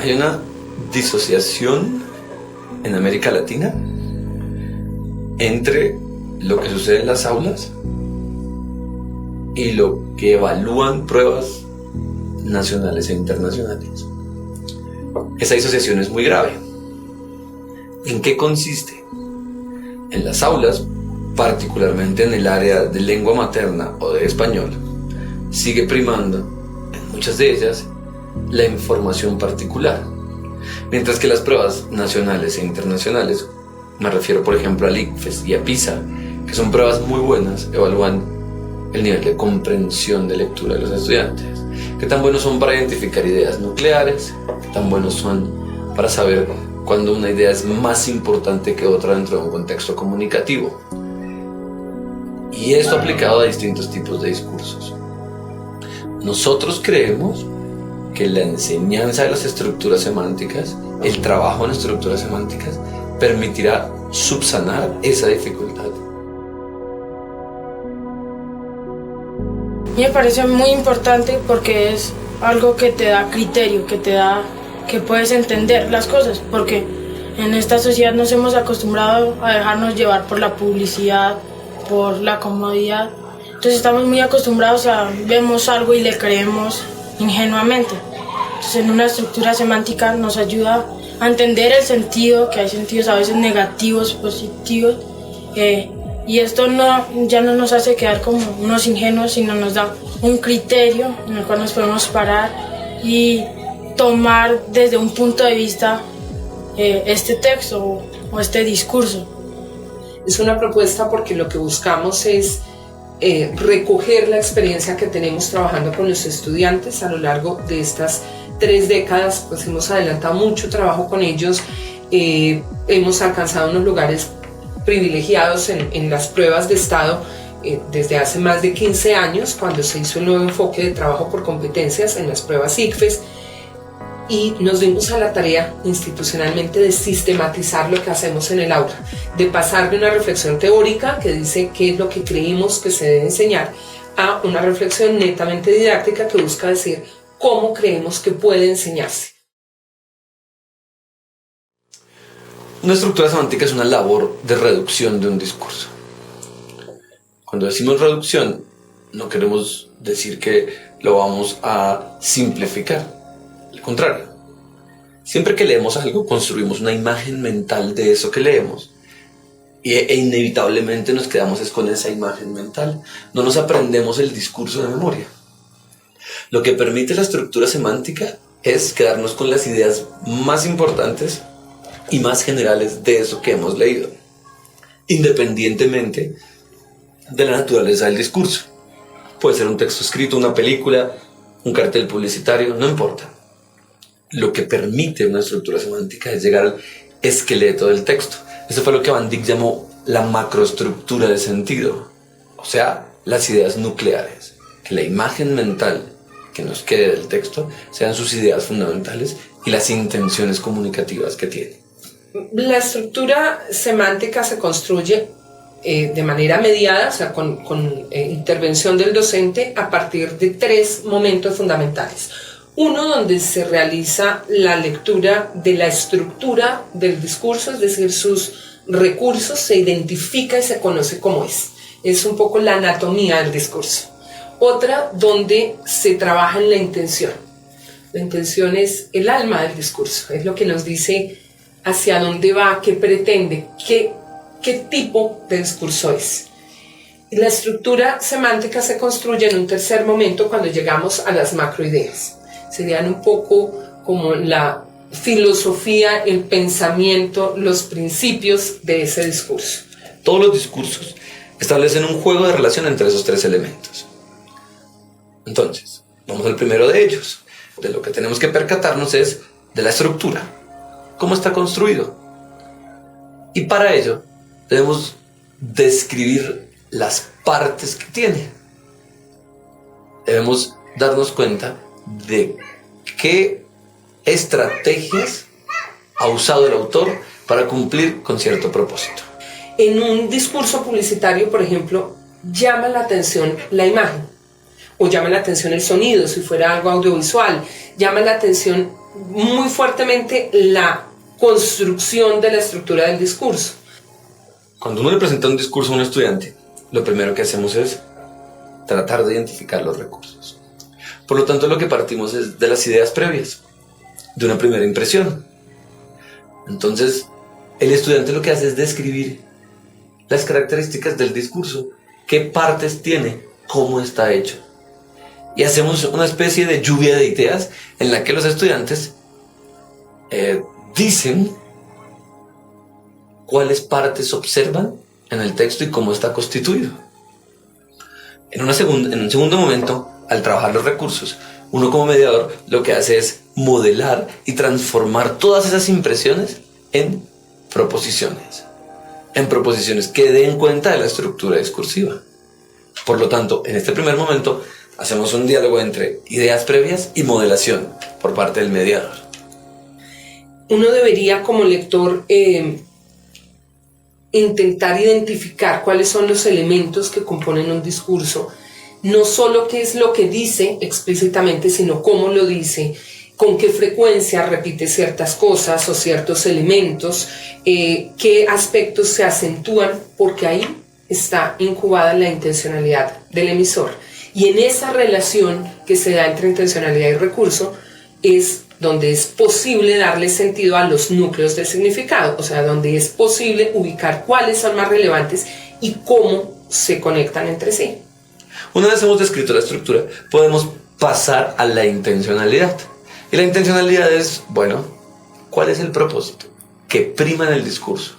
Hay una disociación en América Latina entre lo que sucede en las aulas y lo que evalúan pruebas nacionales e internacionales. Esa disociación es muy grave. ¿En qué consiste? En las aulas, particularmente en el área de lengua materna o de español, sigue primando, en muchas de ellas, la información particular. Mientras que las pruebas nacionales e internacionales, me refiero por ejemplo al ICFES y a PISA, que son pruebas muy buenas, evalúan el nivel de comprensión de lectura de los estudiantes. ¿Qué tan buenos son para identificar ideas nucleares? ¿Qué tan buenos son para saber cuando una idea es más importante que otra dentro de un contexto comunicativo? Y esto aplicado a distintos tipos de discursos. Nosotros creemos que la enseñanza de las estructuras semánticas, el trabajo en estructuras semánticas, permitirá subsanar esa dificultad. Me parece muy importante porque es algo que te da criterio, que puedes entender las cosas, porque en esta sociedad nos hemos acostumbrado a dejarnos llevar por la publicidad, por la comodidad. Entonces estamos muy acostumbrados a vemos algo y le creemos ingenuamente. Entonces en una estructura semántica nos ayuda a entender el sentido, que hay sentidos a veces negativos, positivos, y esto ya no nos hace quedar como unos ingenuos, sino nos da un criterio en el cual nos podemos parar y tomar desde un punto de vista este texto o este discurso. Es una propuesta porque lo que buscamos es recoger la experiencia que tenemos trabajando con los estudiantes a lo largo de estas 3 décadas, pues hemos adelantado mucho trabajo con ellos, hemos alcanzado unos lugares privilegiados en las pruebas de estado desde hace más de 15 años, cuando se hizo el nuevo enfoque de trabajo por competencias en las pruebas ICFES, y nos dimos a la tarea institucionalmente de sistematizar lo que hacemos en el aula, de pasar de una reflexión teórica que dice qué es lo que creímos que se debe enseñar, a una reflexión netamente didáctica que busca decir cómo creemos que puede enseñarse. Una estructura semántica es una labor de reducción de un discurso. Cuando decimos reducción, no queremos decir que lo vamos a simplificar. Al contrario, siempre que leemos algo, construimos una imagen mental de eso que leemos. E inevitablemente nos quedamos con esa imagen mental. No nos aprendemos el discurso de memoria. Lo que permite la estructura semántica es quedarnos con las ideas más importantes y más generales de eso que hemos leído, independientemente de la naturaleza del discurso. Puede ser un texto escrito, una película, un cartel publicitario, no importa. Lo que permite una estructura semántica es llegar al esqueleto del texto. Eso fue lo que Van Dyck llamó la macroestructura de sentido, o sea, las ideas nucleares, que la imagen mental que nos quede del texto sean sus ideas fundamentales y las intenciones comunicativas que tiene. La estructura semántica se construye de manera mediada, o sea, con intervención del docente a partir de 3 momentos fundamentales. Uno, donde se realiza la lectura de la estructura del discurso, es decir, sus recursos, se identifica y se conoce cómo es. Es un poco la anatomía del discurso. Otra, donde se trabaja en la intención. La intención es el alma del discurso, es lo que nos dice hacia dónde va, qué pretende, qué tipo de discurso es. Y la estructura semántica se construye en un tercer momento cuando llegamos a las macroideas. Serían un poco como la filosofía, el pensamiento, los principios de ese discurso. Todos los discursos establecen un juego de relación entre esos 3 elementos. Entonces, vamos al primero de ellos. De lo que tenemos que percatarnos es de la estructura. ¿Cómo está construido? Y para ello debemos describir las partes que tiene. Debemos darnos cuenta de qué estrategias ha usado el autor para cumplir con cierto propósito. En un discurso publicitario, por ejemplo, llama la atención la imagen. o llama la atención el sonido, si fuera algo audiovisual, llama la atención muy fuertemente la construcción de la estructura del discurso. Cuando uno le presenta un discurso a un estudiante, lo primero que hacemos es tratar de identificar los recursos. Por lo tanto, lo que partimos es de las ideas previas, de una primera impresión. Entonces, el estudiante lo que hace es describir las características del discurso, qué partes tiene, cómo está hecho. Y hacemos una especie de lluvia de ideas en la que los estudiantes dicen cuáles partes observan en el texto y cómo está constituido. En un segundo momento, al trabajar los recursos, uno como mediador lo que hace es modelar y transformar todas esas impresiones en proposiciones que den cuenta de la estructura discursiva. Por lo tanto, en este primer momento, hacemos un diálogo entre ideas previas y modelación por parte del mediador. Uno debería, como lector, intentar identificar cuáles son los elementos que componen un discurso, no solo qué es lo que dice explícitamente, sino cómo lo dice, con qué frecuencia repite ciertas cosas o ciertos elementos, qué aspectos se acentúan, porque ahí está incubada la intencionalidad del emisor. Y en esa relación que se da entre intencionalidad y recurso es donde es posible darle sentido a los núcleos del significado, o sea, donde es posible ubicar cuáles son más relevantes y cómo se conectan entre sí. Una vez hemos descrito la estructura, podemos pasar a la intencionalidad. Y la intencionalidad es, bueno, ¿cuál es el propósito que prima en el discurso?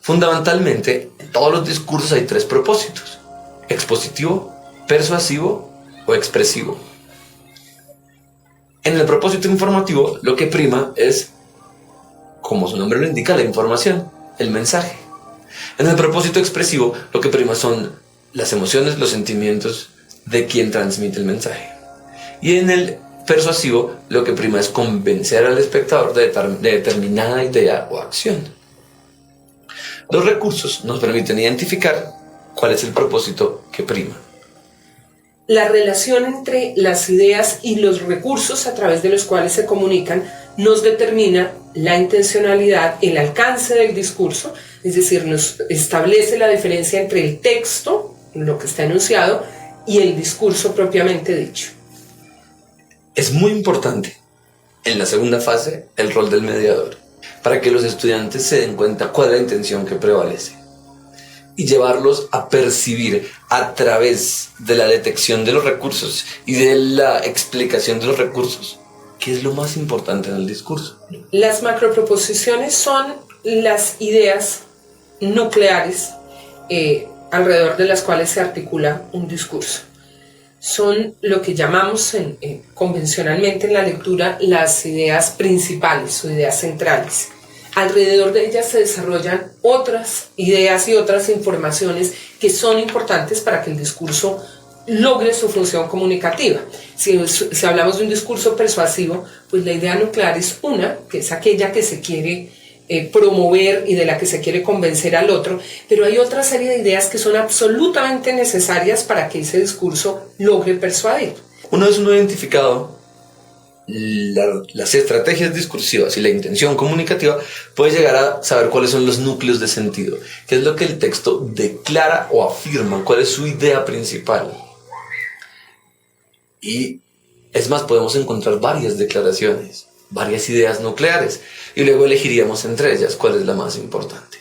Fundamentalmente, en todos los discursos hay tres propósitos: expositivo, persuasivo o expresivo. En el propósito informativo, lo que prima es, como su nombre lo indica, la información, el mensaje. En el propósito expresivo, lo que prima son las emociones, los sentimientos de quien transmite el mensaje. Y en el persuasivo, lo que prima es convencer al espectador de determinada idea o acción. Los recursos nos permiten identificar cuál es el propósito que prima. La relación entre las ideas y los recursos a través de los cuales se comunican nos determina la intencionalidad, el alcance del discurso, es decir, nos establece la diferencia entre el texto, lo que está enunciado, y el discurso propiamente dicho. Es muy importante, en la segunda fase, el rol del mediador, para que los estudiantes se den cuenta cuál es la intención que prevalece y llevarlos a percibir a través de la detección de los recursos y de la explicación de los recursos qué es lo más importante en el discurso. Las macroproposiciones son las ideas nucleares alrededor de las cuales se articula un discurso. Son lo que llamamos convencionalmente en la lectura las ideas principales o ideas centrales. Alrededor de ellas se desarrollan otras ideas y otras informaciones que son importantes para que el discurso logre su función comunicativa. Si hablamos de un discurso persuasivo, pues la idea nuclear es una, que es aquella que se quiere promover y de la que se quiere convencer al otro, pero hay otra serie de ideas que son absolutamente necesarias para que ese discurso logre persuadir. Una vez uno ha identificado las estrategias discursivas y la intención comunicativa, puede llegar a saber cuáles son los núcleos de sentido, qué es lo que el texto declara o afirma, cuál es su idea principal. Y es más, podemos encontrar varias declaraciones, varias ideas nucleares, y luego elegiríamos entre ellas cuál es la más importante.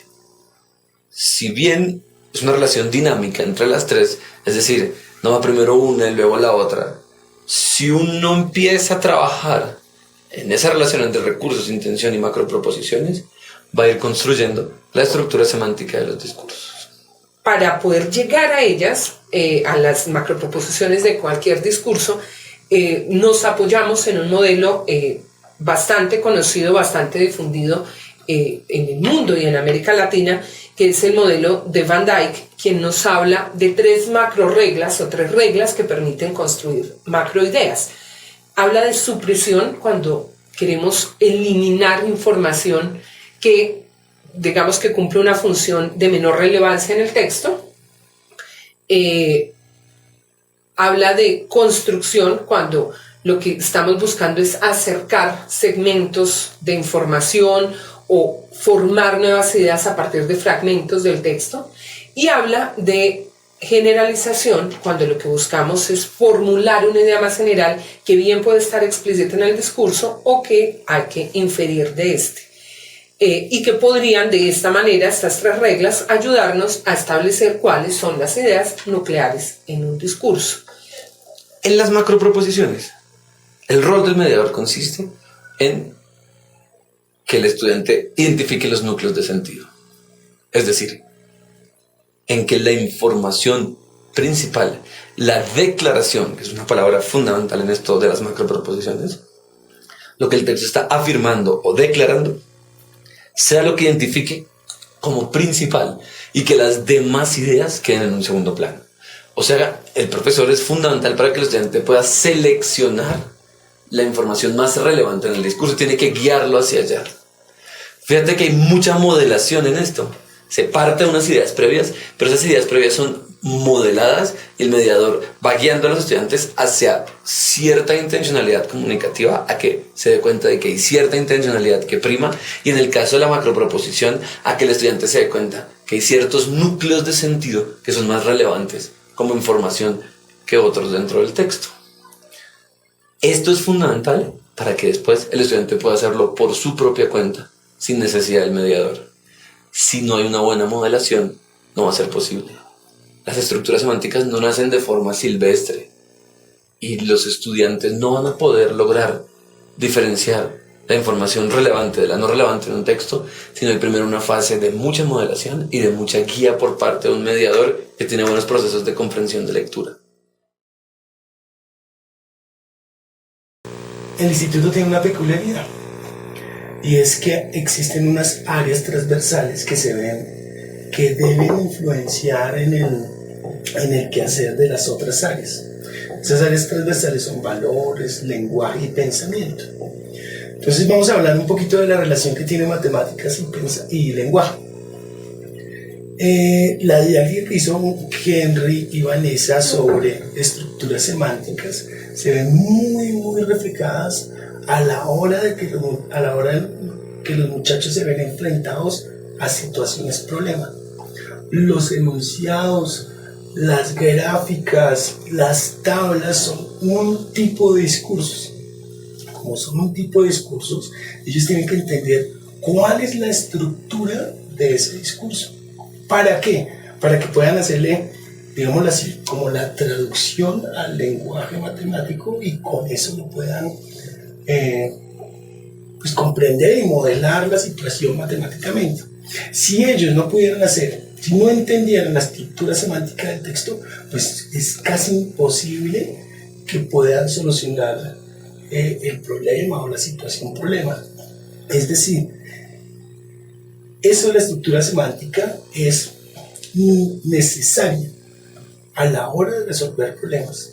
Si bien es una relación dinámica entre las tres, es decir, no va primero una y luego la otra, si uno empieza a trabajar en esa relación entre recursos, intención y macroproposiciones, va a ir construyendo la estructura semántica de los discursos. Para poder llegar a ellas, a las macroproposiciones de cualquier discurso, nos apoyamos en un modelo bastante conocido, bastante difundido en el mundo y en América Latina, que es el modelo de Van Dyck, quien nos habla de tres macroreglas o tres reglas que permiten construir macroideas. Habla de supresión cuando queremos eliminar información que, digamos, que cumple una función de menor relevancia en el texto. habla de construcción cuando lo que estamos buscando es acercar segmentos de información o formar nuevas ideas a partir de fragmentos del texto, y habla de generalización cuando lo que buscamos es formular una idea más general que bien puede estar explícita en el discurso o que hay que inferir de este. Y que podrían de esta manera estas tres reglas ayudarnos a establecer cuáles son las ideas nucleares en un discurso. En las macroproposiciones, el rol del mediador consiste en que el estudiante identifique los núcleos de sentido. Es decir, en que la información principal, la declaración, que es una palabra fundamental en esto de las macroproposiciones, lo que el texto está afirmando o declarando, sea lo que identifique como principal y que las demás ideas queden en un segundo plano. O sea, el profesor es fundamental para que el estudiante pueda seleccionar la información más relevante en el discurso, tiene que guiarlo hacia allá. Fíjate que hay mucha modelación en esto. Se parte de unas ideas previas, pero esas ideas previas son modeladas y el mediador va guiando a los estudiantes hacia cierta intencionalidad comunicativa, a que se dé cuenta de que hay cierta intencionalidad que prima, y en el caso de la macroproposición, a que el estudiante se dé cuenta que hay ciertos núcleos de sentido que son más relevantes como información que otros dentro del texto. Esto es fundamental para que después el estudiante pueda hacerlo por su propia cuenta, sin necesidad del mediador. Si no hay una buena modelación, no va a ser posible. Las estructuras semánticas no nacen de forma silvestre y los estudiantes no van a poder lograr diferenciar la información relevante de la no relevante en un texto, sino hay primero una fase de mucha modelación y de mucha guía por parte de un mediador que tiene buenos procesos de comprensión de lectura. El instituto tiene una peculiaridad, y es que existen unas áreas transversales que se ven que deben influenciar en el quehacer de las otras áreas. Esas áreas transversales son valores, lenguaje y pensamiento. Entonces vamos a hablar un poquito de la relación que tiene matemáticas y lenguaje. La didáctica que hizo Henry y Vanessa sobre estructuras semánticas se ven muy reflejadas a la hora de que los muchachos se ven enfrentados a situaciones problema. Los enunciados, las gráficas, las tablas son un tipo de discursos. Como son un tipo de discursos, ellos tienen que entender cuál es la estructura de ese discurso. ¿Para qué? Para que puedan hacerle, digámoslo así, como la traducción al lenguaje matemático y con eso lo puedan pues comprender y modelar la situación matemáticamente. Si ellos no pudieran hacer, si no entendieran la estructura semántica del texto, pues es casi imposible que puedan solucionar el problema o la situación problema. Es decir, eso de la estructura semántica es necesaria a la hora de resolver problemas.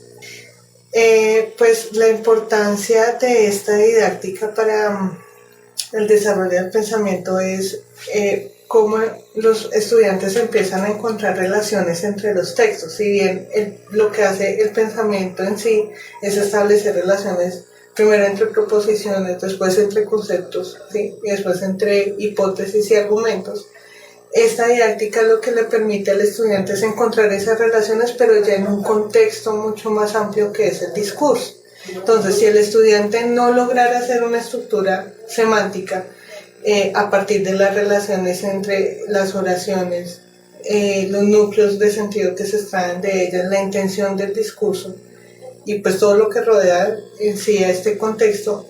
Pues la importancia de esta didáctica para el desarrollo del pensamiento es cómo los estudiantes empiezan a encontrar relaciones entre los textos. Si bien lo que hace el pensamiento en sí es establecer relaciones primero entre proposiciones, después entre conceptos, ¿sí? Y después entre hipótesis y argumentos. Esta didáctica lo que le permite al estudiante es encontrar esas relaciones, pero ya en un contexto mucho más amplio que es el discurso. Entonces, si el estudiante no lograra hacer una estructura semántica a partir de las relaciones entre las oraciones, los núcleos de sentido que se extraen de ellas, la intención del discurso y pues todo lo que rodea en sí a este contexto,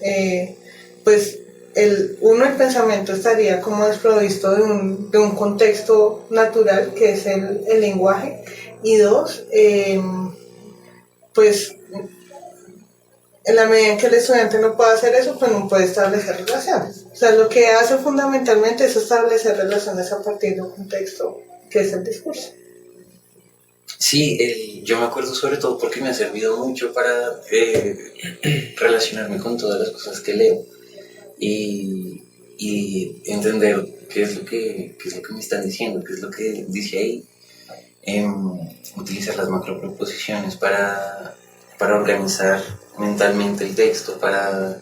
pues el pensamiento estaría como desprovisto de un contexto natural que es el lenguaje, y dos, pues en la medida en que el estudiante no puede hacer eso, pues no puede establecer relaciones. O sea, lo que hace fundamentalmente es establecer relaciones a partir de un contexto que es el discurso. Sí, yo me acuerdo sobre todo porque me ha servido mucho para relacionarme con todas las cosas que leo y entender qué es lo que me están diciendo, qué es lo que dice ahí. utilizar las macroproposiciones para organizar mentalmente el texto, para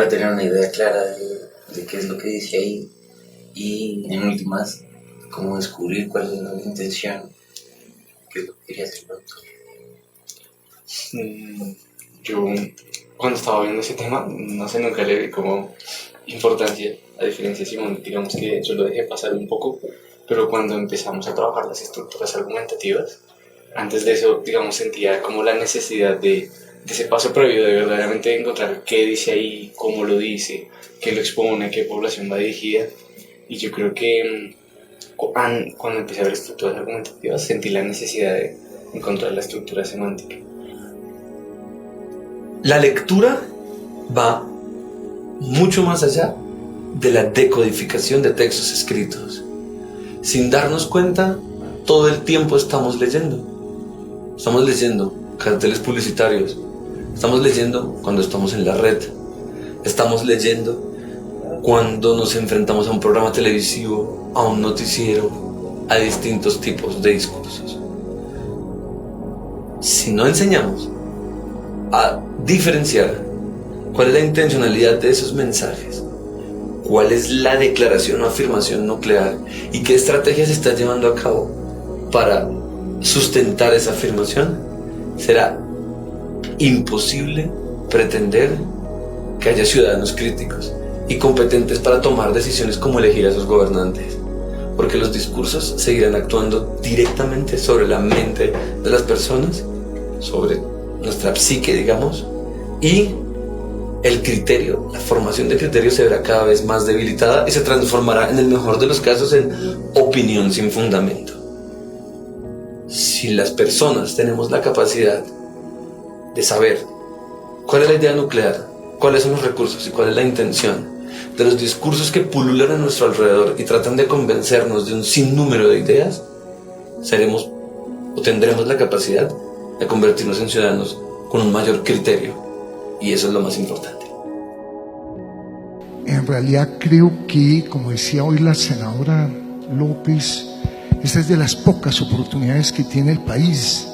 tener una idea clara de qué es lo que dice ahí, y en últimas, cómo descubrir cuál es la intención, qué es lo que quería hacer el autor. Yo, cuando estaba viendo ese tema, no sé, nunca le vi como importancia, a diferencia de Simón, digamos que yo lo dejé pasar un poco, pero cuando empezamos a trabajar las estructuras argumentativas, antes de eso, digamos, sentía como la necesidad de ese paso previo, de verdaderamente encontrar qué dice ahí, cómo lo dice, qué lo expone, qué población va dirigida. Y yo creo que cuando empecé a ver estructuras argumentativas, sentí la necesidad de encontrar la estructura semántica. La lectura va mucho más allá de la decodificación de textos escritos. Sin darnos cuenta, todo el tiempo estamos leyendo. Estamos leyendo carteles publicitarios. Estamos leyendo cuando estamos en la red. Estamos leyendo cuando nos enfrentamos a un programa televisivo, a un noticiero, a distintos tipos de discursos. Si no enseñamos a diferenciar cuál es la intencionalidad de esos mensajes, cuál es la declaración o afirmación nuclear y qué estrategias se está llevando a cabo para sustentar esa afirmación, será imposible pretender que haya ciudadanos críticos y competentes para tomar decisiones como elegir a sus gobernantes, porque los discursos seguirán actuando directamente sobre la mente de las personas, sobre nuestra psique, digamos, y el criterio, la formación de criterio se verá cada vez más debilitada y se transformará, en el mejor de los casos, en opinión sin fundamento. Si las personas tenemos la capacidad de saber cuál es la idea nuclear, cuáles son los recursos y cuál es la intención de los discursos que pululan a nuestro alrededor y tratan de convencernos de un sinnúmero de ideas, seremos o tendremos la capacidad de convertirnos en ciudadanos con un mayor criterio, y eso es lo más importante. En realidad creo que, como decía hoy la senadora López, esta es de las pocas oportunidades que tiene el país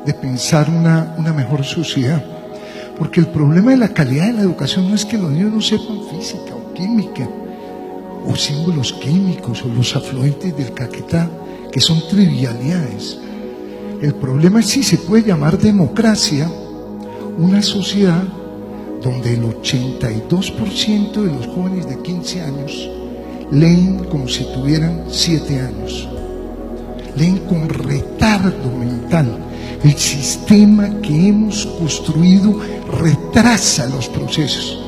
de pensar una mejor sociedad. Porque el problema de la calidad de la educación no es que los niños no sepan física o química, o símbolos químicos, o los afluentes del Caquetá, que son trivialidades. El problema es si se puede llamar democracia una sociedad donde el 82% de los jóvenes de 15 años leen como si tuvieran 7 años. Leen con retardo mental. El sistema que hemos construido retrasa los procesos.